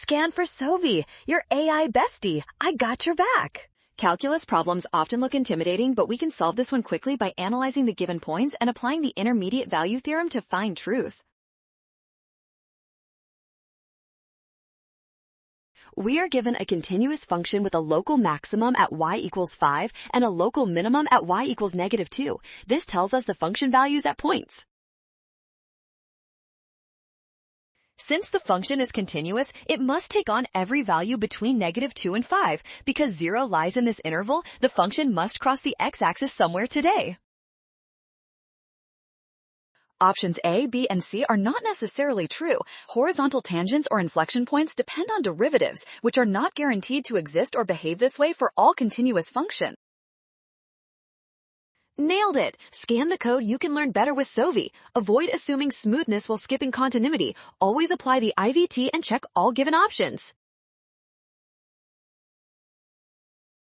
Scan for Sovi, your AI bestie. I got your back. Calculus problems often look intimidating, but we can solve this one quickly by analyzing the given points and applying the Intermediate Value Theorem to find truth. We are given a continuous function with a local maximum at y equals 5 and a local minimum at y equals -2. This tells us the function values at points. Since the function is continuous, it must take on every value between -2 and 5. Because 0 lies in this interval, the function must cross the x-axis somewhere today. Options A, B, and C are not necessarily true. Horizontal tangents or inflection points depend on derivatives, which are not guaranteed to exist or behave this way for all continuous functions. Nailed it! Scan the code you can learn better with Sovi. Avoid assuming smoothness while skipping continuity. Always apply the IVT and check all given options.